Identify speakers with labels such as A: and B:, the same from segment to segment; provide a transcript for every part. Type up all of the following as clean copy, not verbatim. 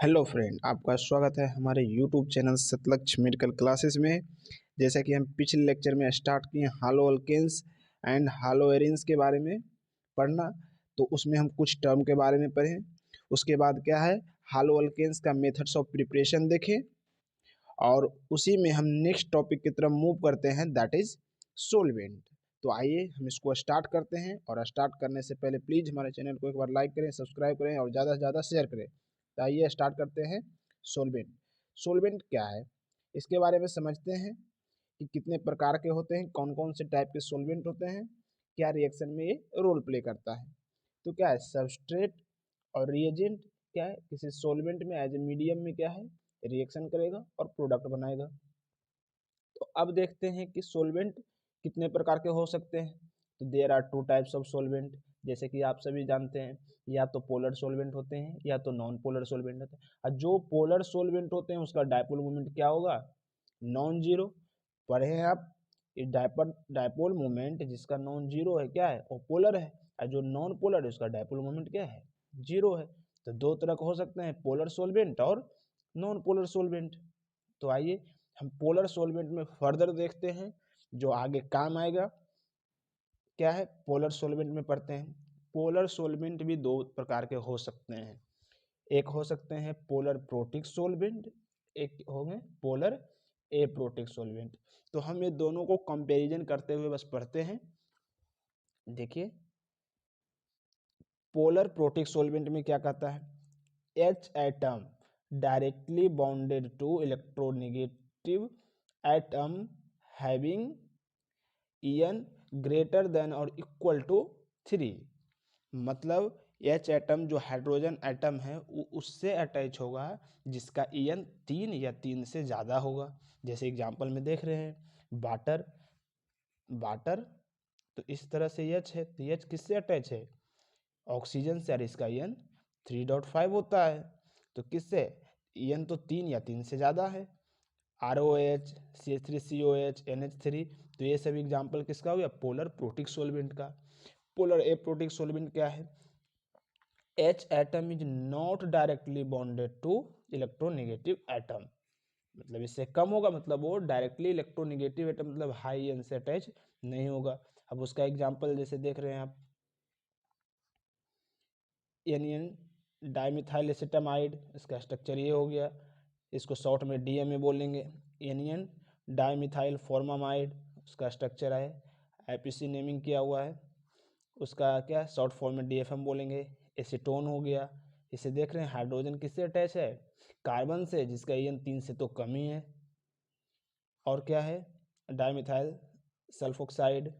A: Hello friend, आपका स्वागत है हमारे यूट्यूब चैनल सतलक्ष्य मेडिकल क्लासेस में। जैसा कि हम पिछले लेक्चर में स्टार्ट किए हालो अल्केन्स एंड हालो एरिन्स के बारे में पढ़ना, तो उसमें हम कुछ टर्म के बारे में पढ़ें। उसके बाद क्या है, हालो अल्केन्स का मेथड्स ऑफ प्रिपरेशन देखें और उसी में हम नेक्स्ट टॉपिक की तरफ मूव करते हैं, दैट इज सोलवेंट। तो आइए हम इसको स्टार्ट करते हैं, और स्टार्ट करने से पहले प्लीज़ हमारे चैनल को एक बार लाइक करें, सब्सक्राइब करें और ज़्यादा से ज़्यादा शेयर करें। तो आइए स्टार्ट करते हैं। सोलवेंट सोलवेंट क्या है, इसके बारे में समझते हैं कि कितने प्रकार के होते हैं, कौन कौन से टाइप के सोलवेंट होते हैं, क्या रिएक्शन में ये रोल प्ले करता है। तो क्या है, सबस्ट्रेट और रिएजेंट क्या है, किसी सोलवेंट में एज ए मीडियम में क्या है, रिएक्शन करेगा और प्रोडक्ट बनाएगा। तो अब देखते हैं कि सोलवेंट कितने प्रकार के हो सकते हैं। तो there are two types of solvent, जैसे कि आप सभी जानते हैं, या तो पोलर सोलवेंट होते हैं या तो नॉन पोलर सोलवेंट होते हैं। और जो पोलर सोलवेंट होते हैं उसका डायपोल मोमेंट क्या होगा, नॉन जीरो। पढ़े हैं आप, ये डायपोल मोमेंट जिसका नॉन जीरो है क्या है, वो पोलर है। और जो नॉन पोलर है उसका डायपोल मोमेंट क्या है, जीरो है। तो दो तरह के हो सकते हैं, पोलर सोलवेंट और नॉन पोलर सोलवेंट। तो आइए हम पोलर सोलवेंट में फर्दर देखते हैं, जो आगे काम आएगा। क्या है, पोलर सोलवेंट में पढ़ते हैं। पोलर सोलवेंट भी दो प्रकार के हो सकते हैं, एक हो सकते हैं पोलर प्रोटिक सोलवेंट, एक होंगे पोलर एप्रोटिक सोलवेंट। तो हम ये दोनों को कंपैरिजन करते हुए बस पढ़ते हैं। देखिए, पोलर प्रोटिक सोलवेंट में क्या कहता है, H atom directly bonded to electronegative atom having En greater than और इक्वल टू 3। मतलब H एटम जो हाइड्रोजन एटम है वो उससे अटैच होगा जिसका En 3 या 3 से ज़्यादा होगा। जैसे एग्जांपल में देख रहे हैं वाटर, वाटर तो इस तरह से H है, तो H किससे अटैच है, ऑक्सीजन से, और इसका En 3.5 होता है। तो किससे, En तो 3 या 3 से ज़्यादा है। ROH, CH3COH, NH3, तो ये सभी एग्जाम्पल किसका हो गया, पोलर प्रोटिक सोलवेंट का। पोलर एप्रोटिक सोलवेंट क्या है, H atom is not directly bonded to electronegative atom, मतलब इससे कम होगा, मतलब वो डायरेक्टली इलेक्ट्रोनेगेटिव एटम मतलब हाई एन से अटैच नहीं होगा। अब उसका एग्जाम्पल जैसे देख रहे हैं आप, एनियन डाइमिथाइल एसिटामाइड, इसका स्ट्रक्चर ये हो गया, इसको शॉर्ट में DMA बोलेंगे। एनियन डाइमिथाइल फॉर्मामाइड, उसका स्ट्रक्चर है, IPC नेमिंग किया हुआ है, उसका क्या शॉर्ट फॉर्म में DFM बोलेंगे। एसीटोन हो गया, इसे देख रहे हैं हाइड्रोजन किससे अटैच है, कार्बन से, जिसका En 3 से तो कम ही है। और क्या है, डाइमिथाइल सल्फोक्साइड,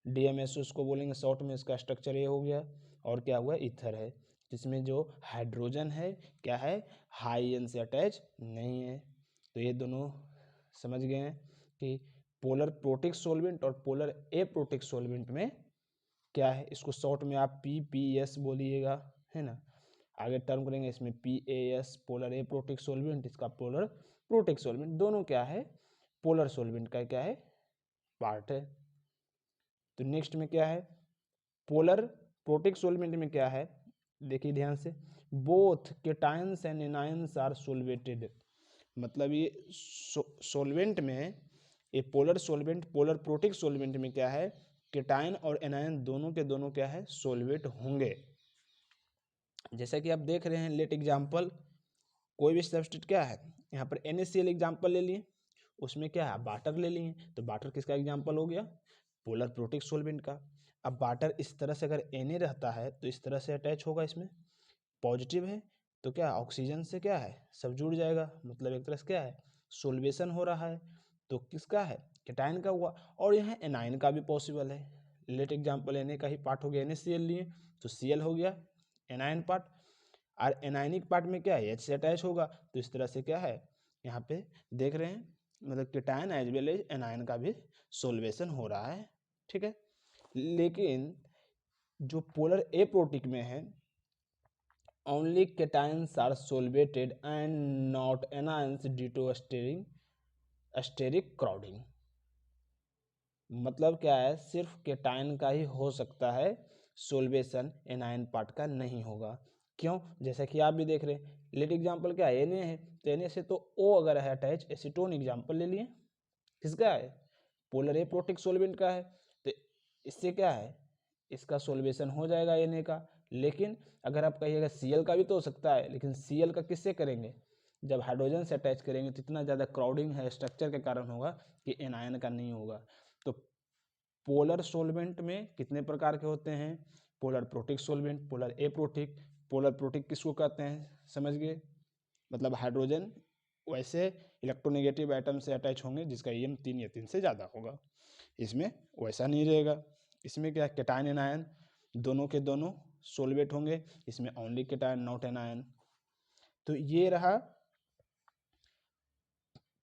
A: DMS उसको बोलेंगे शॉर्ट में, इसका स्ट्रक्चर ये हो गया। और क्या हुआ, ईथर है, जिसमें जो हाइड्रोजन है क्या है, हाई एन से अटैच नहीं है। तो ये दोनों समझ गए हैं कि पोलर प्रोटिक सोलवेंट और पोलर एप्रोटिक सोलवेंट में क्या है। इसको शॉर्ट में आप PPS बोलिएगा, है ना, आगे टर्म करेंगे इसमें PAS, पोलर एप्रोटिक सोलवेंट, इसका पोलर प्रोटिक सोलवेंट, दोनों क्या है, पोलर सोलवेंट का क्या है, पार्ट है। तो नेक्स्ट में क्या है, पोलर प्रोटिक सोलवेंट में क्या है, देखिए ध्यान से, both cations and anions are solvated, मतलब ये सोलवेंट में, ये polar solvent, polar protic solvent में क्या है, केटायन और एनायन दोनों के दोनों क्या है, सोलवेट होंगे। जैसा कि आप देख रहे हैं, लेट एग्जाम्पल, कोई भी सब्सटेंस क्या है, यहाँ पर NaCl एग्जाम्पल ले लिए, उसमें क्या है, वाटर ले लिए, तो वाटर किसका एग्जाम्पल हो गया, पोलर प्रोटिक सोलवेंट का। अब वाटर इस तरह से अगर Na रहता है तो इस तरह से अटैच होगा, इसमें पॉजिटिव है, तो क्या ऑक्सीजन से क्या है, सब जुड़ जाएगा, मतलब एक तरह से क्या है, सोल्वेशन हो रहा है। तो किसका है, केटायन का हुआ। और यहाँ एनाइन का भी पॉसिबल है, लेट एग्जाम्पल Na का ही पार्ट हो गया, NaCl लिए तो Cl हो गया एनाइन पार्ट, और एनाइनिक पार्ट में क्या है, H से अटैच होगा, तो इस तरह से क्या है, यहाँ पे देख रहे हैं, मतलब cation as well as anion का भी सोल्वेशन हो रहा है, ठीक है। लेकिन जो पोलर एप्रोटिक में है, only cations are solvated and not anions due to steric crowding, मतलब क्या है, सिर्फ केटायन का ही हो सकता है सोल्वेशन, एनायन पार्ट का नहीं होगा। क्यों, जैसा कि आप भी देख रहे हैं, लेट एग्जाम्पल क्या है, Na है, तो Na से तो O अगर है अटैच, एसीटोन एग्जाम्पल ले लिए, किसका है, पोलर एप्रोटिक सोल्वेंट का है, तो इससे क्या है, इसका सोल्वेशन हो जाएगा Na का। लेकिन अगर आप कहिएगा Cl का भी तो हो सकता है, लेकिन Cl का किससे करेंगे, जब हाइड्रोजन से अटैच करेंगे तो इतना ज़्यादा क्राउडिंग है स्ट्रक्चर के कारण होगा कि एनायन का नहीं होगा। तो पोलर सोल्वेंट में कितने प्रकार के होते हैं, polar protic सोल्वेंट, polar aprotic. Polar protic किसको कहते हैं, समझ गए, मतलब हाइड्रोजन वैसे इलेक्ट्रोनेगेटिव एटम से अटैच होंगे जिसका EM 3 या 3 से ज़्यादा होगा, इसमें वैसा नहीं रहेगा। इसमें क्या, कैटायन एनायन दोनों के दोनों सोल्वेट होंगे, इसमें ओनली कैटायन नॉट एनायन। तो ये रहा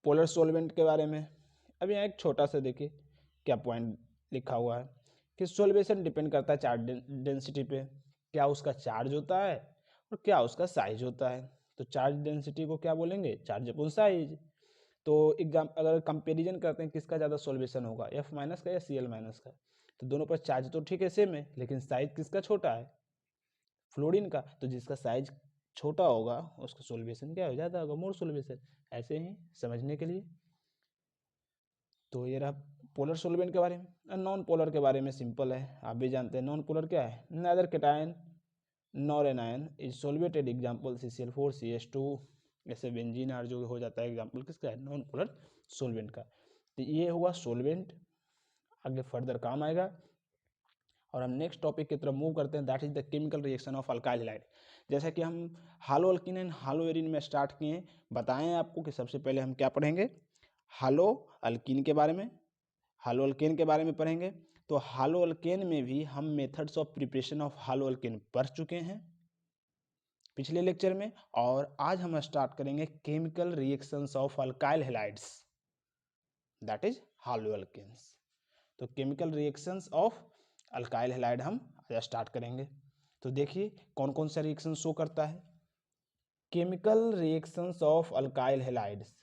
A: पोलर सोल्वेंट के बारे में। अब यहाँ एक छोटा सा देखिए क्या पॉइंट लिखा हुआ है कि सोल्वेशन डिपेंड करता है चार्ज डेंसिटी पे, क्या उसका चार्ज होता है और क्या उसका साइज होता है। तो चार्ज डेंसिटी को क्या बोलेंगे, चार्ज अपॉन साइज। तो एग्जाम अगर कंपेरिजन करते हैं किसका ज़्यादा सोल्वेशन होगा, F माइनस का या Cl माइनस का, तो दोनों पर चार्ज तो ठीक है सेम है, लेकिन साइज किसका छोटा है, फ्लोरीन का। तो जिसका साइज छोटा होगा उसका सोल्वेशन क्या हो जाता होगा, मोर सोल्वेशन। ऐसे ही समझने के लिए। तो ये रहा पोलर सोल्वेंट के बारे में। नॉन पोलर के बारे में सिंपल है, आप भी जानते हैं नॉन पोलर क्या है, neither cation nor anion is solvated, example CCl4 CH2, ऐसे बेंजीन आर जो हो जाता है एग्जाम्पल किसका है, नॉन पोलर सोल्वेंट का। तो ये हुआ सोल्वेंट, आगे फर्दर काम आएगा। और हम नेक्स्ट टॉपिक की तरफ मूव करते हैं, that is the chemical reaction of alkyl halide. जैसा कि हम हालो अल्किन एंड हालो एरिन में स्टार्ट किए, बताएं आपको कि सबसे पहले हम क्या पढ़ेंगे, हालो अल्किन के बारे में, हालो अल्केन के बारे में पढ़ेंगे। तो हालो अल्केन में भी हम methods of preparation of hello alkane पढ़ चुके हैं पिछले लेक्चर में, और आज हम स्टार्ट करेंगे chemical reactions of alkyl halides, that is halo alkanes. तो chemical reactions of alkyl halide हम आज स्टार्ट करेंगे। तो देखिए कौन कौन सा रिएक्शन शो करता है, chemical reactions of alkyl halides.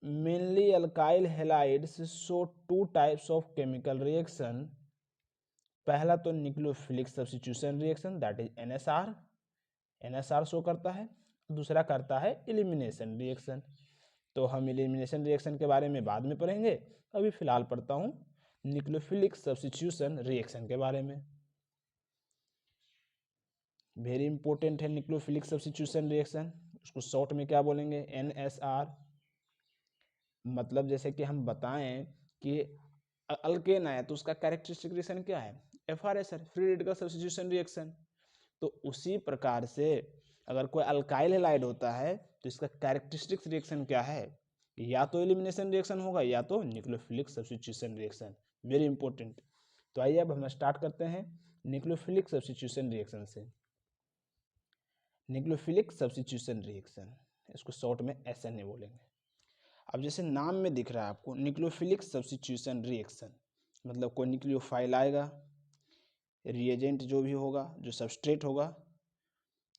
A: Mainly alkyl halides show two types of chemical reaction. पहला तो nucleophilic substitution reaction that is NSR show करता है, दूसरा करता है एलिमिनेशन रिएक्शन। तो हम एलिमिनेशन रिएक्शन के बारे में बाद में पढ़ेंगे, अभी फिलहाल पढ़ता हूँ न्यूक्लियोफिलिक सब्स्टिट्यूशन रिएक्शन के बारे में। वेरी इंपॉर्टेंट है न्यूक्लियोफिलिक सब्स्टिट्यूशन रिएक्शन, उसको शॉर्ट में क्या बोलेंगे, NSR। मतलब जैसे कि हम बताएं कि अल्केन आया तो उसका कैरेक्टरिस्टिक रिएक्शन क्या है, FR free radical substitution reaction. तो उसी प्रकार से अगर कोई अल्काइल हैलाइड होता है तो इसका कैरेक्टरिस्टिक रिएक्शन क्या है, या तो एलिमिनेशन रिएक्शन होगा या तो nucleophilic substitution reaction, very important. तो आइए अब हम स्टार्ट करते हैं न्यूक्लियोफिलिक सब्स्टिट्यूशन रिएक्शन से। न्यूक्लियोफिलिक सब्स्टिट्यूशन रिएक्शन, इसको शॉर्ट में SNA बोलेंगे। अब जैसे नाम में दिख रहा है आपको न्यूक्लियोफिलिक सब्स्टिट्यूशन रिएक्शन, मतलब कोई न्यूक्लियोफाइल आएगा, रिएजेंट जो भी होगा, जो सबस्ट्रेट होगा,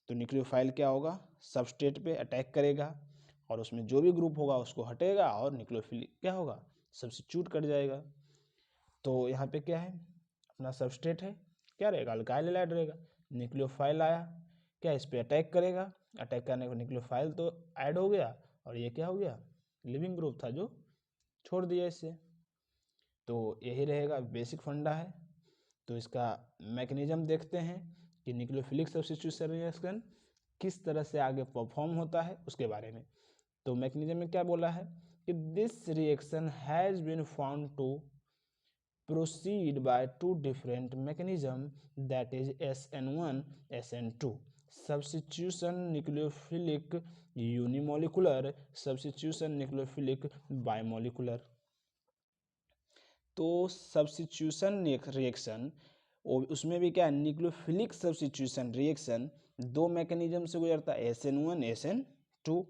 A: तो न्यूक्लियोफाइल क्या होगा, सबस्ट्रेट पे अटैक करेगा और उसमें जो भी ग्रुप होगा उसको हटेगा और न्यूक्लियोफिलिक क्या होगा, सब्स्टिट्यूट कर जाएगा। तो यहाँ पे क्या है, अपना सबस्ट्रेट है, क्या रहेगा, अल्काइल हैलाइड रहेगा। न्यूक्लियोफाइल आया, क्या इस पर अटैक करेगा, अटैक करने को न्यूक्लियोफाइल तो ऐड हो गया और ये क्या हो गया, लिविंग ग्रुप था जो छोड़ दिया इससे। तो यही रहेगा, बेसिक फंडा है। तो इसका मैकेनिज्म देखते हैं कि न्यूक्लियोफिलिक सब्स्टिट्यूशन रिएक्शन किस तरह से आगे परफॉर्म होता है उसके बारे में। तो मैकेनिज्म में क्या बोला है कि this reaction has been found to proceed by two different mechanism, that is SN1 SN2, substitution nucleophilic unimolecular, substitution nucleophilic bimolecular। तो सब्स्टिट्यूशन रिएक्शन उसमें भी क्या है, न्यूक्लियोफिलिक सब्स्टिट्यूशन रिएक्शन दो मैकेनिज्म से गुजरता है, SN1 SN2।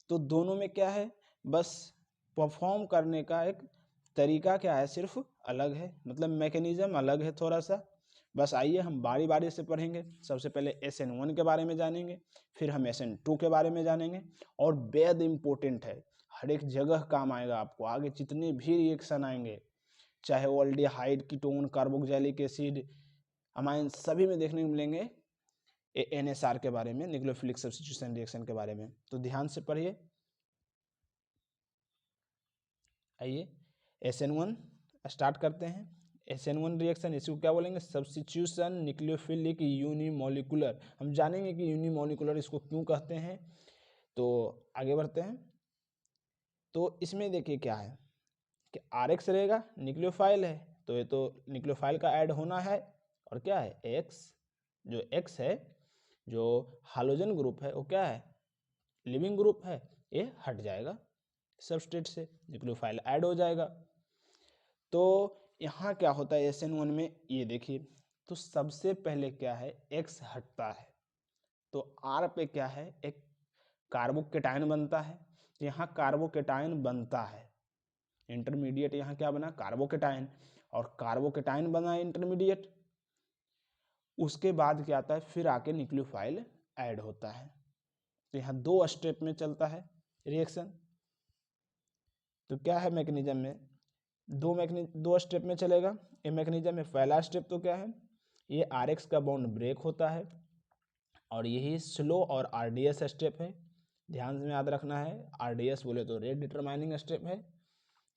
A: तो दोनों में क्या है, बस परफॉर्म करने का एक तरीका क्या है, सिर्फ अलग है, मतलब मैकेनिज्म अलग है थोड़ा सा। बस आइए हम बारी बारी से पढ़ेंगे। सबसे पहले SN1 के बारे में जानेंगे, फिर हम SN2 के बारे में जानेंगे, और बेहद इम्पोर्टेंट है, हर एक जगह काम आएगा आपको, आगे जितने भी रिएक्शन आएंगे, चाहे वो aldehyde, ketone, carboxylic acid, amine, सभी में देखने को मिलेंगे NSR के बारे में, न्यूक्लियोफिलिक सब्स्टिट्यूशन रिएक्शन के बारे में। तो ध्यान से पढ़िए। आइए SN1 स्टार्ट करते हैं। SN1 रिएक्शन, इसको क्या बोलेंगे? Substitution nucleophilic unimolecular. हम जानेंगे कि यूनिमोलिकुलर इसको क्यों कहते हैं। तो आगे बढ़ते हैं। तो इसमें देखिए क्या है कि RX रहेगा, न्यूक्लियोफाइल है, तो ये तो न्यूक्लियोफाइल का ऐड होना है, और क्या है X, जो X है, जो हालोजन ग्रुप है, वो क्या है? लिविंग ग्रुप है, ये हट जाएगा सबस्ट्रेट से, न्यूक्लियोफाइल ऐड हो जाएगा। तो यहाँ क्या होता है SN1 में, ये देखिए, तो सबसे पहले क्या है, X हटता है, तो R पे क्या है, एक कार्बोकेटायन बनता है। यहाँ कार्बोकेटायन बनता है, इंटरमीडिएट यहाँ क्या बना? कार्बोकेटायन, और कार्बोकेटायन बना इंटरमीडिएट। उसके बाद क्या आता है, फिर आके न्यूक्लियोफाइल ऐड होता है। तो यहाँ 2 स्टेप में चलता है रिएक्शन। तो क्या है मैकेनिज्म में, 2 स्टेप में चलेगा ये मैकेनिज्म में। पहला स्टेप तो क्या है, ये RX का बॉन्ड ब्रेक होता है, और यही स्लो और RDS स्टेप है। ध्यान में याद रखना है, RDS बोले तो रेट डिटरमाइनिंग स्टेप है।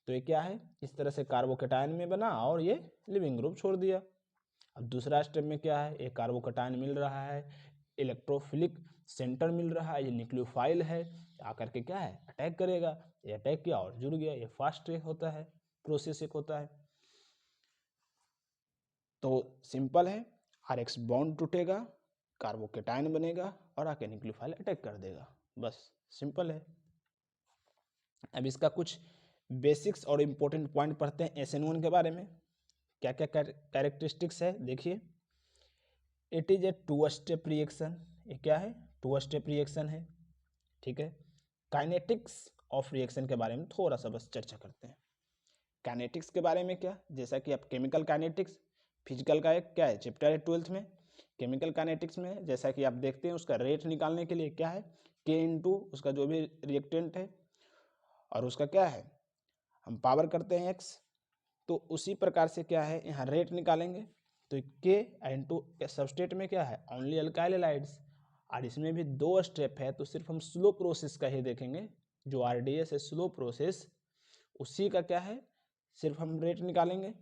A: तो ये क्या है, इस तरह से कार्बोकेटायन में बना और ये लिविंग ग्रुप छोड़ दिया। अब दूसरा स्टेप में क्या है, एक कार्बोकेटायन मिल रहा है, इलेक्ट्रोफिलिक सेंटर मिल रहा है, ये न्यूक्लियोफाइल है, आकर के क्या है, अटैक करेगा। ये अटैक किया और जुड़ गया। ये फास्ट होता है, प्रोसेस एक होता है। तो सिंपल है, RX बॉन्ड टूटेगा, कार्बोकेटायन बनेगा और आके न्यूक्लियोफाइल अटैक कर देगा। बस सिंपल है। अब इसका कुछ बेसिक्स और इम्पोर्टेंट पॉइंट पढ़ते हैं SN1 के बारे में। क्या क्या कैरेक्टरिस्टिक्स है देखिए। It is a 2 step reaction. ये क्या है, 2 स्टेप रिएक्शन है, ठीक है। काइनेटिक्स ऑफ रिएक्शन के बारे में थोड़ा सा बस चर्चा करते हैं। काइनेटिक्स के बारे में क्या, जैसा कि आप केमिकल काइनेटिक्स, फिजिकल का एक क्या है चैप्टर है 12th में। केमिकल काइनेटिक्स में जैसा कि आप देखते हैं, उसका रेट निकालने के लिए क्या है, K इंटू उसका जो भी रिएक्टेंट है, और उसका क्या है, हम पावर करते हैं X। तो उसी प्रकार से क्या है, यहाँ रेट निकालेंगे। तो K इंटू सबस्ट्रेट में क्या है, ओनली अल्काइल हैलाइड्स, और इसमें भी 2 स्टेप है, तो सिर्फ हम स्लो प्रोसेस का ही देखेंगे। जो RDS है स्लो प्रोसेस, उसी का क्या है, सिर्फ हम रेट निकालेंगे।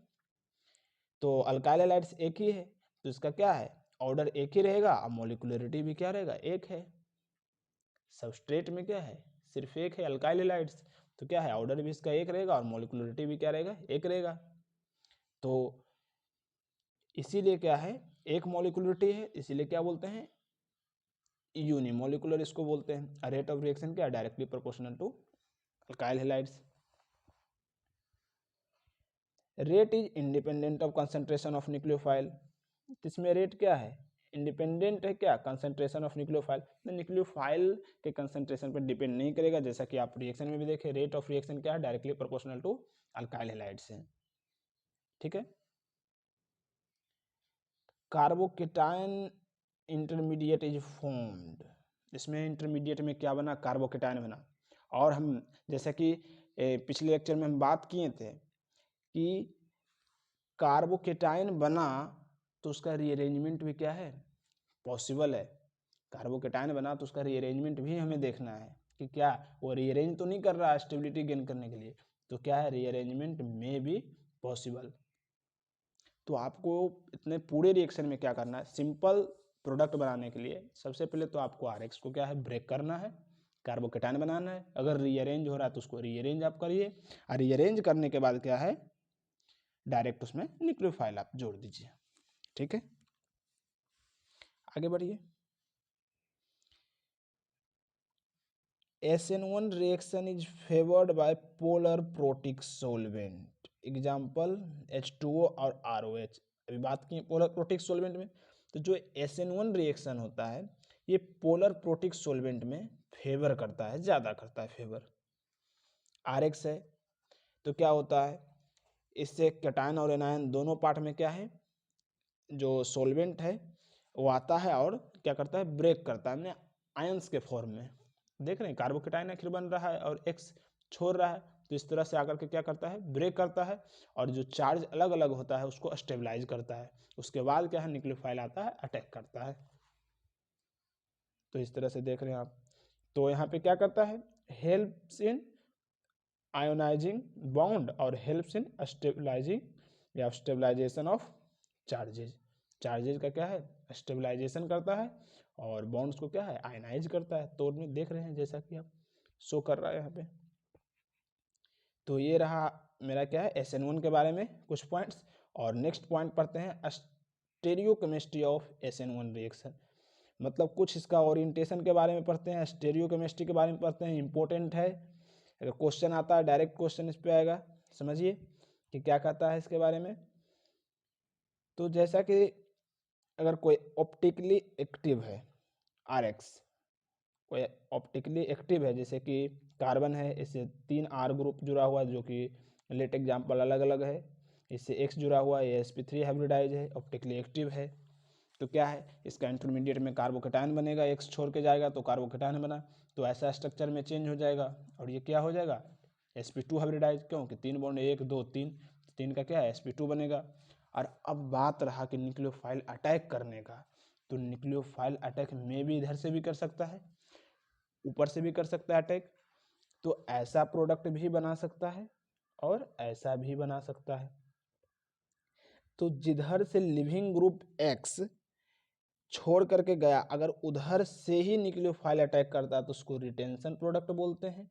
A: तो अल्काइल हैलाइड्स एक ही है, तो इसका क्या है, ऑर्डर एक ही रहेगा, और मोलिकुलरिटी भी क्या रहेगा, एक है। सबस्ट्रेट में क्या है, सिर्फ एक है, अल्काइल हैलाइड्स, तो क्या है, ऑर्डर भी इसका एक रहेगा, और मोलिकुलरिटी भी क्या रहेगा, एक रहेगा। तो इसीलिए क्या है, एक मोलिकुलरिटी है, इसीलिए क्या बोलते हैं, यूनिमोलिकुलर इसको बोलते हैं। रेट ऑफ रिएक्शन क्या है, directly proportional to alkyl halides. Rate is independent of concentration of nucleophile. इसमें रेट क्या है, इंडिपेंडेंट है क्या, कंसंट्रेशन ऑफ न्यूक्लियोफाइल। न्यूक्लियोफाइल के कंसंट्रेशन पर डिपेंड नहीं करेगा, जैसा कि आप रिएक्शन में भी देखें। रेट ऑफ रिएक्शन क्या है, directly proportional to alkyl halides है, ठीक है। Carbocation intermediate is formed. इसमें इंटरमीडिएट में क्या बना, कार्बोकेटायन बना। और हम जैसा कि पिछले लेक्चर में हम बात किए थे कि कार्बोकेटायन बना तो उसका रीअरेंजमेंट भी क्या है, पॉसिबल है। कार्बोकेटायन बना तो उसका रीअरेंजमेंट भी हमें देखना है कि क्या वो रीअरेंज तो नहीं कर रहा है स्टेबिलिटी गेन करने के लिए, तो क्या है, रीअरेंजमेंट में भी पॉसिबल। तो आपको इतने पूरे रिएक्शन में क्या करना है, सिंपल प्रोडक्ट बनाने के लिए सबसे पहले तो आपको RX को क्या है, ब्रेक करना है, कार्बोकेटायन बनाना है। अगर रीअरेंज हो रहा है तो उसको रीअरेंज आप करिए, और रीअरेंज करने के बाद क्या है, डायरेक्ट उसमें न्यूक्लियोफाइल आप जोड़ दीजिए, ठीक है। आगे बढ़िए। SN1 reaction is favored by polar protic solvent, example H2O और ROH। अभी बात की पोलर प्रोटिक सोलवेंट में, तो जो SN1 रिएक्शन होता है ये पोलर प्रोटिक सोलवेंट में फेवर करता है, ज़्यादा करता है फेवर। RX है तो क्या होता है, इससे कैटायन और एनायन दोनों पार्ट में क्या है, जो सोलवेंट है वो आता है और क्या करता है, ब्रेक करता है, हमने आयंस के फॉर्म में देख रहे हैं। कार्बोकेटायन आखिर बन रहा है और X छोड़ रहा है, तो इस तरह से आकर के क्या करता है, ब्रेक करता है, और जो चार्ज अलग अलग होता है उसको स्टेबलाइज करता है। उसके बाद क्या है, न्यूक्लियोफाइल आता है, अटैक करता है। तो इस तरह से देख रहे हैं आप। तो यहाँ पे क्या करता है, हेल्प्स इन आयोनाइजिंग बॉन्ड और हेल्प्स इन स्टेबलाइजिंग या स्टेबलाइजेशन ऑफ चार्जेज। चार्जेज का क्या है, स्टेबलाइजेशन करता है और बॉन्ड्स को क्या है, आयनाइज करता है। तो में देख रहे हैं जैसा कि आप शो कर रहा है यहाँ पे। तो ये रहा मेरा क्या है SN1 के बारे में कुछ पॉइंट्स। और नेक्स्ट पॉइंट पढ़ते हैं स्टेरियोकेमिस्ट्री ऑफ SN1 रिएक्शन। मतलब कुछ इसका ओरिएंटेशन के बारे में पढ़ते हैं, स्टेरियोकेमिस्ट्री के बारे में पढ़ते हैं। इंपॉर्टेंट है, अगर क्वेश्चन आता है डायरेक्ट क्वेश्चन इस पे आएगा। समझिए कि क्या कहता है इसके बारे में। तो जैसा कि अगर कोई ऑप्टिकली एक्टिव है RX, कोई ऑप्टिकली एक्टिव है, जैसे कि कार्बन है, इससे 3 R ग्रुप जुड़ा हुआ है जो कि लेट एग्जाम्पल अलग अलग है। इससे X जुड़ा हुआ है, ये sp3 हाइब्रिडाइज है, ऑप्टिकली एक्टिव है। तो क्या है, इसका इंटरमीडिएट में कार्बोकेटायन बनेगा, X छोड़ के जाएगा तो कार्बोकेटायन बना, तो ऐसा स्ट्रक्चर में चेंज हो जाएगा और ये क्या हो जाएगा sp2 हाइब्रिडाइज, क्योंकि 3 बॉन्ड 1 2 3 का क्या है sp2 बनेगा। और अब बात रहा कि न्यूक्लियोफाइल अटैक करने का, तो न्यूक्लियोफाइल अटैक में भी इधर से भी कर सकता है, ऊपर से भी कर सकता है अटैक। तो ऐसा प्रोडक्ट भी बना सकता है और ऐसा भी बना सकता है। तो जिधर से लिविंग ग्रुप X छोड़ करके गया, अगर उधर से ही न्यूक्लियोफाइल अटैक करता है तो उसको रिटेंशन प्रोडक्ट बोलते हैं।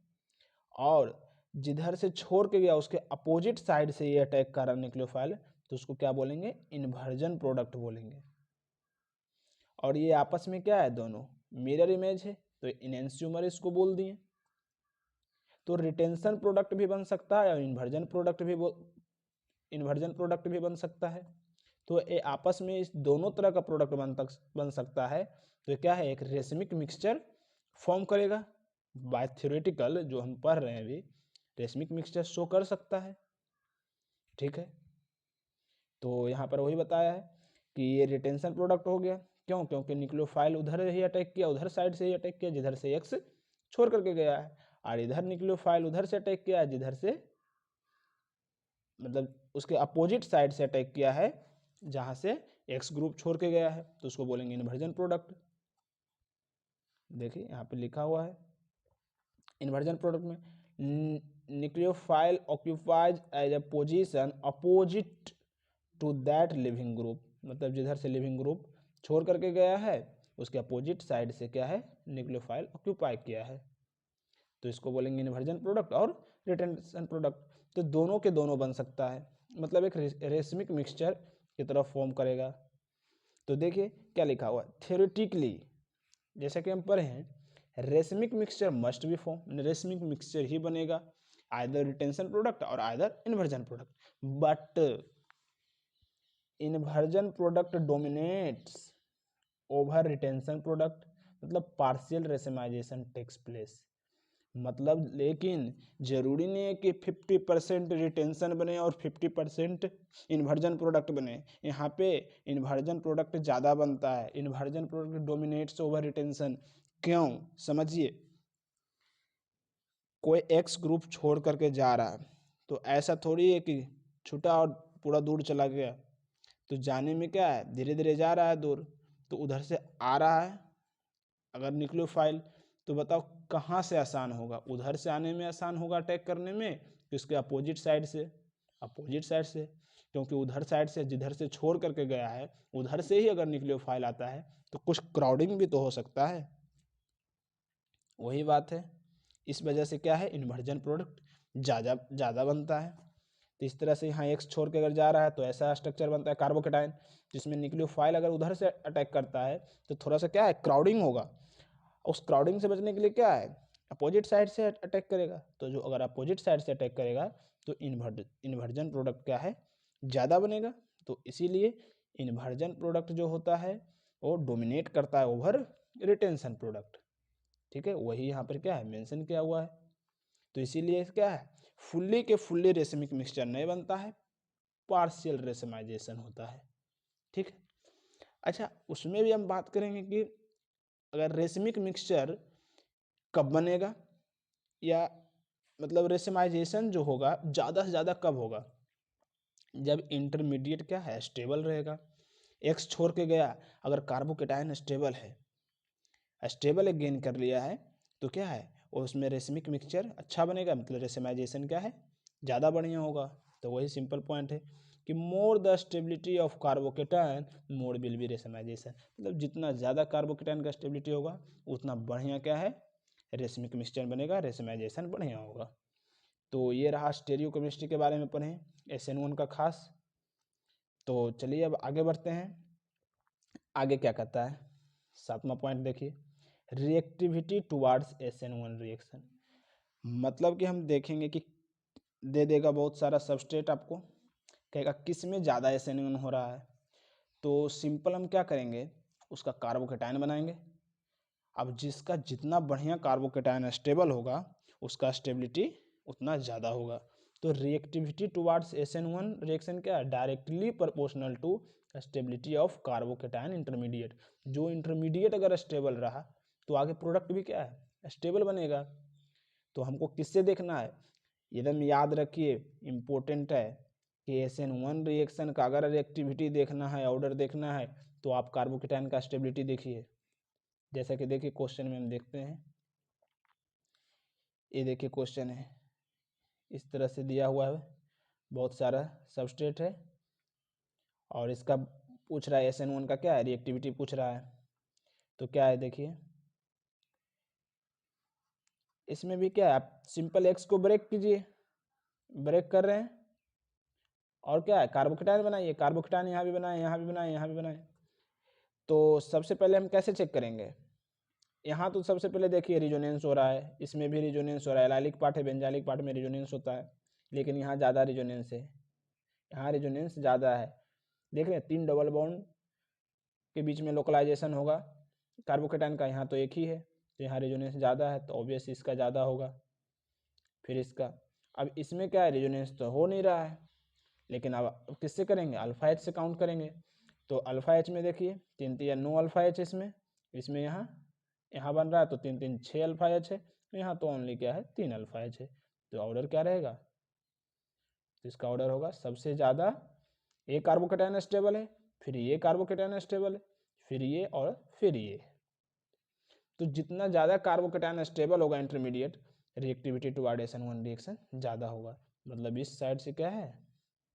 A: और जिधर से छोड़ के गया उसके अपोजिट साइड से ये अटैक कर रहा न्यूक्लियोफाइल, तो उसको क्या बोलेंगे, इन्वर्जन प्रोडक्ट बोलेंगे। और ये आपस में क्या है, दोनों मिरर इमेज है, तो इनेंस्यूमर इसको बोल दिए। तो रिटेंशन प्रोडक्ट भी बन सकता है और इन्वर्जन प्रोडक्ट भी बन सकता है। तो ये आपस में इस दोनों तरह का प्रोडक्ट बन सकता है। तो क्या है, एक रेशमिक मिक्सचर फॉर्म करेगा। बाय थ्योरेटिकल जो हम पढ़ रहे हैं अभी, रेशमिक मिक्सचर शो कर सकता है। ठीक है, तो यहाँ पर वही बताया है कि ये रिटेंशन प्रोडक्ट हो गया। क्यों, क्योंकि न्यूक्लियोफाइल उधर ही अटैक किया, उधर साइड से ही अटैक किया जिधर से X छोड़ करके गया है, और इधर न्यूक्लियोफाइल उधर से अटैक किया है जिधर से, मतलब उसके अपोजिट साइड से अटैक किया है जहां से X ग्रुप छोड़ के गया है, तो उसको बोलेंगे इन्वर्जन प्रोडक्ट। देखिए यहाँ पे लिखा हुआ है, इन्वर्जन प्रोडक्ट में nucleophile occupies as a position opposite to that leaving group, मतलब जिधर से लिविंग ग्रुप छोड़ करके गया है उसके अपोजिट साइड से क्या है, न्यूक्लियोफाइल ऑक्यूपाई किया है, तो इसको बोलेंगे इन्वर्जन प्रोडक्ट और रिटेंशन प्रोडक्ट। तो दोनों के दोनों बन सकता है, मतलब एक रेशमिक मिक्सचर की तरह फॉर्म करेगा। तो देखिए क्या लिखा हुआ है, थ्योरेटिकली जैसा कि हम पढ़े हैं racemic mixture must be form, racemic mixture ही बनेगा, आइदर रिटेंशन प्रोडक्ट और either inversion product. But inversion product dominates over retention product, मतलब पार्शियल रेशमाइजेशन टेक्स प्लेस। मतलब लेकिन जरूरी नहीं है कि 50% रिटेंशन बने और 50% इन्वर्जन प्रोडक्ट बने। यहाँ पे इन्वर्जन प्रोडक्ट ज़्यादा बनता है, inversion product dominates over retention. क्यों, समझिए, कोई X ग्रुप छोड़ करके जा रहा है तो ऐसा थोड़ी है कि छूटा और पूरा दूर चला गया, तो जाने में क्या है, धीरे धीरे जा रहा है दूर, तो उधर से आ रहा है अगर न्यूक्लियोफाइल, तो बताओ कहाँ से आसान होगा, उधर से आने में आसान होगा अटैक करने में कि उसके अपोजिट साइड से, क्योंकि उधर साइड से जिधर से छोड़ करके गया है उधर से ही अगर न्यूक्लियोफाइल आता है तो कुछ क्राउडिंग भी तो हो सकता है। वही बात है, इस वजह से क्या है, इन्वर्जन प्रोडक्ट ज़्यादा बनता है। तो इस तरह से यहाँ X छोड़ के अगर जा रहा है तो ऐसा स्ट्रक्चर बनता है कार्बोकेटाइन, जिसमें न्यूक्लियोफाइल अगर उधर से अटैक करता है तो थोड़ा सा क्या है, क्राउडिंग होगा। उस क्राउडिंग से बचने के लिए क्या है, अपोजिट साइड से अटैक करेगा। तो जो अगर अपोजिट साइड से अटैक करेगा तो इन्वर्जन प्रोडक्ट क्या है, ज़्यादा बनेगा। तो इसीलिए इन्वर्जन प्रोडक्ट जो होता है वो डोमिनेट करता है ओवर रिटेंशन प्रोडक्ट। ठीक है, वही यहाँ पर क्या है मेंशन किया हुआ है। तो इसीलिए क्या है, फुल्ली के फुल्ली रेशमिक मिक्सचर नहीं बनता है, पार्शियल रेशमाइजेशन होता है। ठीक है, अच्छा उसमें भी हम बात करेंगे कि अगर रेशमिक मिक्सचर कब बनेगा, या मतलब रेशमाइजेशन जो होगा ज़्यादा से ज़्यादा कब होगा, जब इंटरमीडिएट क्या है, स्टेबल रहेगा। X छोड़ के गया, अगर कार्बोकेटायन स्टेबल है, स्टेबल एक गेन कर लिया है तो क्या है उसमें रेसमिक मिक्सचर अच्छा बनेगा, मतलब रेसमाइजेशन क्या है ज़्यादा बढ़िया होगा। तो वही सिंपल पॉइंट है कि more the stability of carbocation more will be racemisation, मतलब जितना ज़्यादा कार्बोकेटायन का स्टेबिलिटी होगा उतना बढ़िया क्या है रेसमिक मिक्सचर बनेगा, रेसमाइजेशन बढ़िया होगा। तो ये रहा स्टेरियोकेमिस्ट्री के बारे में पढ़ें SN1 का खास। तो चलिए अब आगे बढ़ते हैं, आगे क्या कहता है 7वां पॉइंट देखिए, रिएक्टिविटी टुवार्ड्स SN1 रिएक्शन। मतलब कि हम देखेंगे कि दे देगा बहुत सारा सबस्ट्रेट आपको, कहेगा किस में ज़्यादा SN1 हो रहा है, तो सिंपल हम क्या करेंगे उसका कार्बोकेटायन बनाएंगे। अब जिसका जितना बढ़िया कार्बोकेटायन स्टेबल होगा उसका स्टेबिलिटी उतना ज़्यादा होगा। तो रिएक्टिविटी टुवार्ड्स SN1 रिएक्शन क्या है directly proportional to stability of carbocation intermediate. जो इंटरमीडिएट अगर स्टेबल रहा तो आगे प्रोडक्ट भी क्या है स्टेबल बनेगा। तो हमको किससे देखना है, एकदम याद रखिए इम्पोर्टेंट है कि SN1 रिएक्शन का अगर रिएक्टिविटी देखना है ऑर्डर देखना है तो आप कार्बोकेटायन का स्टेबिलिटी देखिए। जैसा कि देखिए क्वेश्चन में हम देखते हैं, ये देखिए क्वेश्चन है इस तरह से दिया हुआ है, बहुत सारा सबस्ट्रेट है और इसका पूछ रहा है SN1 का क्या है रिएक्टिविटी पूछ रहा है। तो क्या है देखिए इसमें भी क्या है आप सिंपल X को ब्रेक कीजिए, ब्रेक कर रहे हैं और क्या है कार्बोकेटायन बनाइए, कार्बोकेटायन यहाँ भी बनाए यहाँ भी बनाए यहाँ भी बनाए। तो सबसे पहले हम कैसे चेक करेंगे, यहाँ तो सबसे पहले देखिए रिजोनेंस हो रहा है, इसमें भी रिजोनेंस हो रहा है, एलाइलिक पार्ट है बेंजालिक पार्ट में रिजोनेंस होता है, लेकिन यहाँ ज़्यादा रिजोनेंस है, यहाँ रिजोनेंस ज़्यादा है। देख रहे हैं 3 डबल बॉन्ड के बीच में लोकलाइजेशन होगा कार्बोकेटायन का, यहाँ तो एक ही है तो यहाँ रिजोनेंस ज़्यादा है तो ऑब्वियस इसका ज़्यादा होगा। फिर इसका अब इसमें क्या है रिजोनेंस तो हो नहीं रहा है, लेकिन अब किससे करेंगे अल्फा एच से काउंट करेंगे। तो अल्फा एच में देखिए 3 3 9 अल्फा एच इसमें यहाँ बन रहा है तो 3 3 6 अल्फा एच है, यहाँ तो ओनली क्या है 3 अल्फा एच है। तो ऑर्डर क्या रहेगा, तो इसका ऑर्डर होगा सबसे ज़्यादा ये कार्बोकेटायन स्टेबल है, फिर ये कार्बोकेटायन स्टेबल है, फिर ये और फिर ये। तो जितना ज़्यादा कार्बोकेटायन स्टेबल होगा intermediate reactivity toward SN1 reaction ज़्यादा होगा। मतलब इस साइड से क्या है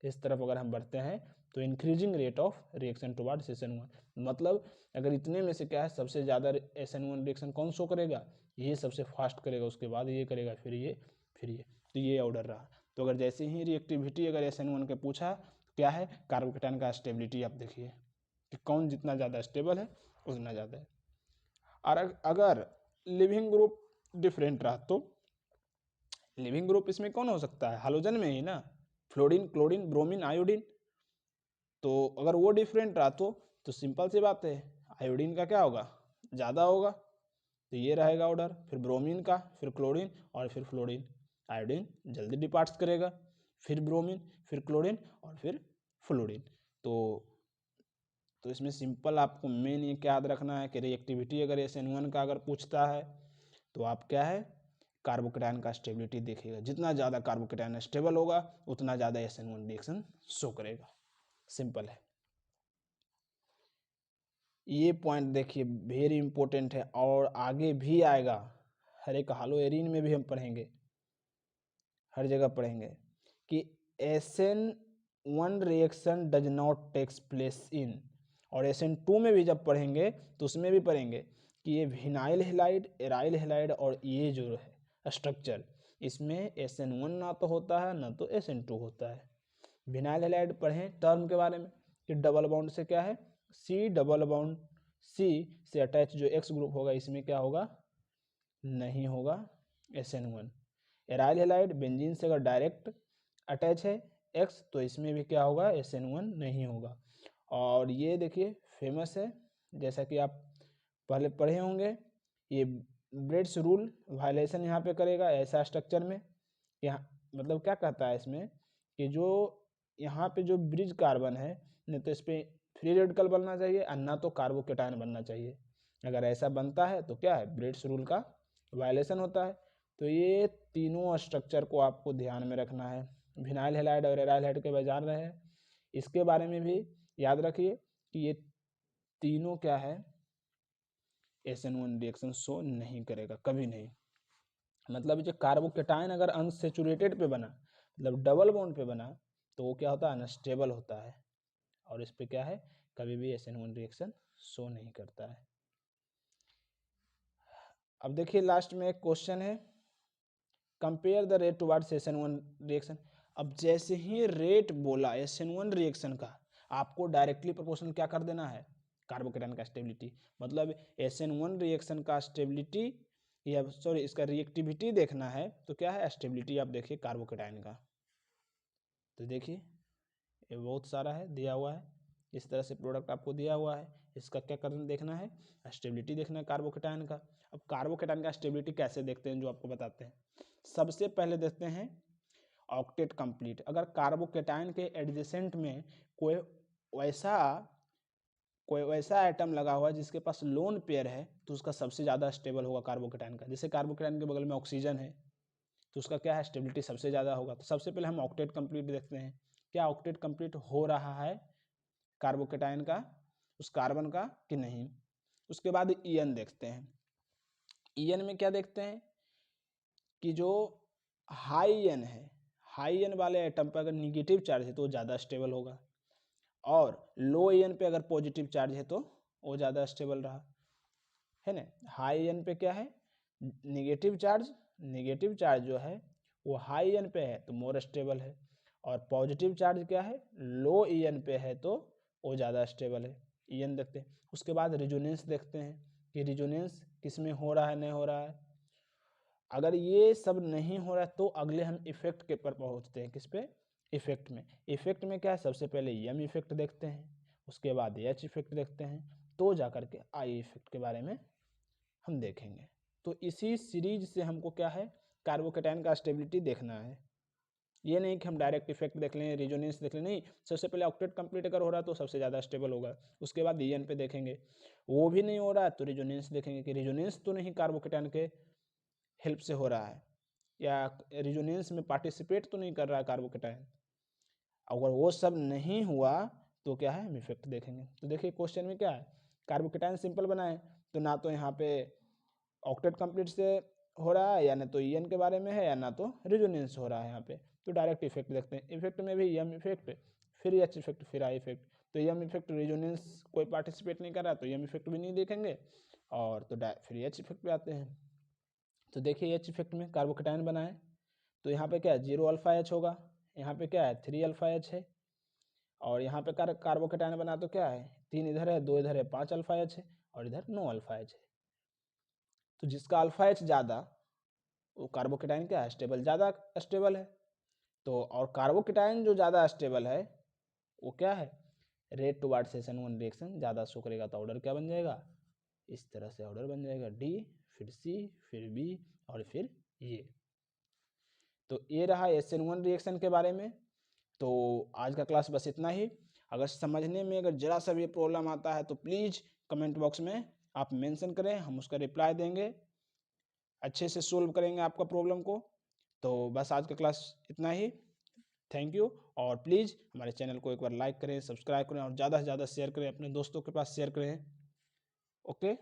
A: इस तरफ अगर हम बढ़ते हैं तो increasing rate of reaction towards SN1, मतलब अगर इतने में से क्या है सबसे ज़्यादा SN1 रिएक्शन कौन शो करेगा, ये सबसे फास्ट करेगा, उसके बाद ये करेगा, फिर ये फिर ये। तो ये ऑर्डर रहा। तो अगर जैसे ही रिएक्टिविटी अगर SN1 के पूछा क्या है कार्बोकेटायन का स्टेबिलिटी आप देखिए कि कौन जितना ज़्यादा स्टेबल है उतना ज़्यादा है। और अगर लिविंग ग्रुप डिफरेंट रहा तो लिविंग ग्रुप इसमें कौन हो सकता है हाइड्रोजन में ही ना, फ्लोरीन क्लोरीन ब्रोमीन आयोडीन। तो अगर वो डिफरेंट रहा तो सिंपल सी बात है आयोडीन का क्या होगा ज़्यादा होगा, तो ये रहेगा ऑर्डर, फिर ब्रोमीन का, फिर क्लोरीन और फिर फ्लोरीन। आयोडीन जल्दी डिपार्ट्स करेगा, फिर ब्रोमीन, फिर क्लोरीन और फिर फ्लोरीन। तो इसमें सिंपल आपको मेन ये क्या याद रखना है कि रिएक्टिविटी अगर SN1 का अगर पूछता है तो आप क्या है कार्बोकेटायन का स्टेबिलिटी देखिएगा, जितना ज़्यादा कार्बोकेटायन स्टेबल होगा उतना ज़्यादा SN1 रिएक्शन शो करेगा। सिंपल है। ये पॉइंट देखिए वेरी इंपॉर्टेंट है और आगे भी आएगा, हर एक हालोएरिन में भी हम पढ़ेंगे, हर जगह पढ़ेंगे कि SN1 reaction does not takes place in, और SN2 में भी जब पढ़ेंगे तो उसमें भी पढ़ेंगे कि ये विनाइल हैलाइड एराइल हैलाइड और ये जो है स्ट्रक्चर इसमें SN1 ना तो होता है ना तो SN2 होता है। विनाइल हैलाइड पढ़ें टर्म के बारे में कि डबल बॉन्ड से क्या है C डबल बॉन्ड C से अटैच जो X ग्रुप होगा इसमें क्या होगा नहीं होगा SN1। एराइल हैलाइड बेंजीन से अगर डायरेक्ट अटैच है X तो इसमें भी क्या होगा SN1 नहीं होगा। और ये देखिए फेमस है जैसा कि आप पहले पढ़े होंगे, ये ब्रेड्स रूल वायलेशन यहाँ पे करेगा ऐसा स्ट्रक्चर में, यहाँ मतलब क्या कहता है इसमें कि जो यहाँ पे जो ब्रिज कार्बन है नहीं तो इस पर फ्री रेडिकल बनना चाहिए और ना तो कार्बोकेटायन बनना चाहिए, अगर ऐसा बनता है तो क्या है ब्रेड्स रूल का वायलेशन होता है। तो ये तीनों स्ट्रक्चर को आपको ध्यान में रखना है, विनाइल हैलाइड और एराइल हैलाइड के जान रहे हैं, इसके बारे में भी याद रखिए कि ये तीनों क्या है SN1 रिएक्शन शो नहीं करेगा, कभी नहीं। मतलब जो कार्बोकेटायन अगर अनसेचुरेटेड पे बना, मतलब डबल बॉन्ड पे बना, तो वो क्या होता है, अनस्टेबल होता है, और इस पे क्या है, कभी भी SN1 रिएक्शन शो नहीं करता है। अब देखिए लास्ट में एक क्वेश्चन है, compare the rate towards SN1 reaction. अब जैसे ही रेट बोला SN1 रिएक्शन का, आपको डायरेक्टली प्रोपोर्शनल क्या कर देना है, कार्बोकेटायन का स्टेबिलिटी। मतलब SN1 रिएक्शन का स्टेबिलिटी या सॉरी इसका रिएक्टिविटी देखना है तो क्या है, स्टेबिलिटी आप देखिए कार्बोकेटायन का। तो देखिए ये बहुत सारा है दिया हुआ है, इस तरह से प्रोडक्ट आपको दिया हुआ है, इसका क्या करना देखना है, स्टेबिलिटी देखना है कार्बोकेटायन का। अब कार्बोकेटायन का स्टेबिलिटी कैसे देखते हैं, जो आपको बताते हैं। सबसे पहले देखते हैं ऑक्टेट कंप्लीट। अगर कार्बोकेटायन के एडजेसेंट में कोई वैसा आइटम लगा हुआ है जिसके पास लोन पेयर है, तो उसका सबसे ज़्यादा स्टेबल होगा कार्बोकेटायन का। जैसे कार्बोकेटायन के बगल में ऑक्सीजन है, तो उसका क्या है, स्टेबिलिटी सबसे ज़्यादा होगा। तो सबसे पहले हम ऑक्टेट कंप्लीट देखते हैं, क्या ऑक्टेट कंप्लीट हो रहा है कार्बोकेटायन का, उस कार्बन का कि नहीं। उसके बाद ईएन देखते हैं। ईएन में क्या देखते हैं कि जो हाई ईएन है, हाई ईएन वाले आइटम पर अगर निगेटिव चार्ज है तो वो ज़्यादा स्टेबल होगा, और लो ईएन पे अगर पॉजिटिव चार्ज है तो वो ज़्यादा स्टेबल रहा, है ना। हाई ईएन पे क्या है, निगेटिव चार्ज जो है वो हाई ईएन पे है तो मोर स्टेबल है, और पॉजिटिव चार्ज क्या है, लो ईएन पे है तो वो ज़्यादा स्टेबल है। ईएन देखते हैं। उसके बाद रिजोनेंस देखते हैं कि रिजोनेंस किस में हो रहा है, नहीं हो रहा है। अगर ये सब नहीं हो रहा है तो अगले हम इफेक्ट के पर पहुंचते हैं, किस पे, इफेक्ट में। इफेक्ट में क्या है, सबसे पहले एम इफेक्ट देखते हैं, उसके बाद एच इफेक्ट देखते हैं, तो जाकर के आई इफेक्ट के बारे में हम देखेंगे। तो इसी सीरीज से हमको क्या है, कार्बोकेटायन का स्टेबिलिटी देखना है। ये नहीं कि हम डायरेक्ट इफेक्ट देख लें, रिजोनेंस देख लें, नहीं। सबसे पहले ऑक्टेट कंप्लीट अगर हो रहा है तो सबसे ज़्यादा स्टेबल होगा, उसके बाद ईएन पे देखेंगे। वो भी नहीं हो रहा है तो रिजोनेंस देखेंगे कि रिजोनेंस तो नहीं कार्बोकेटायन के हेल्प से हो रहा है, या रिजोनेंस में पार्टिसिपेट तो नहीं कर रहा है कार्बोकेटायन। अगर वो सब नहीं हुआ तो क्या है, हम इफेक्ट देखेंगे। तो देखिए क्वेश्चन में क्या है, कार्बोकेटायन सिंपल बनाए तो ना तो यहाँ पे ऑक्टेट कंप्लीट से हो रहा है, या ना तो ईएन के बारे में है, या ना तो रिजोनेंस हो रहा है यहाँ पे। तो डायरेक्ट इफेक्ट देखते हैं। इफेक्ट में भी एम इफेक्ट, फिर एच इफेक्ट, फिर आई इफेक्ट। तो एम इफेक्ट रिजोनेंस कोई पार्टिसिपेट नहीं कर रहा तो एम इफेक्ट भी नहीं देखेंगे, और तो फिर एच इफेक्ट पे आते हैं। तो देखिए एच इफेक्ट में कार्बोकेटायन बनाए तो यहाँ पे क्या है, 0 अल्फा एच होगा, यहाँ पे क्या है 3 अल्फा एच है, और यहाँ पे कार्बोकेटायन बना तो क्या है 3 इधर है 2 इधर है 5 अल्फा एच है, और इधर 9 अल्फा एच है। तो जिसका अल्फा एच ज़्यादा वो कार्बोकेटायन क्या है, स्टेबल, ज़्यादा स्टेबल है। तो और कार्बोकेटायन जो ज़्यादा स्टेबल है वो क्या है, रेट टुवर्ड्स SN1 रिएक्शन ज़्यादा शो करेगा। तो ऑर्डर क्या बन जाएगा, इस तरह से ऑर्डर बन जाएगा, डी, फिर सी, फिर बी, और फिर ये। तो ये रहा SN1 रिएक्शन के बारे में। तो आज का क्लास बस इतना ही। अगर समझने में अगर ज़रा सा भी प्रॉब्लम आता है तो प्लीज़ कमेंट बॉक्स में आप मेंशन करें, हम उसका रिप्लाई देंगे, अच्छे से सोल्व करेंगे आपका प्रॉब्लम को। तो बस आज का क्लास इतना ही। थैंक यू, और प्लीज़ हमारे चैनल को एक बार लाइक करें, सब्सक्राइब करें, और ज़्यादा से ज़्यादा शेयर करें, अपने दोस्तों के पास शेयर करें। ओके।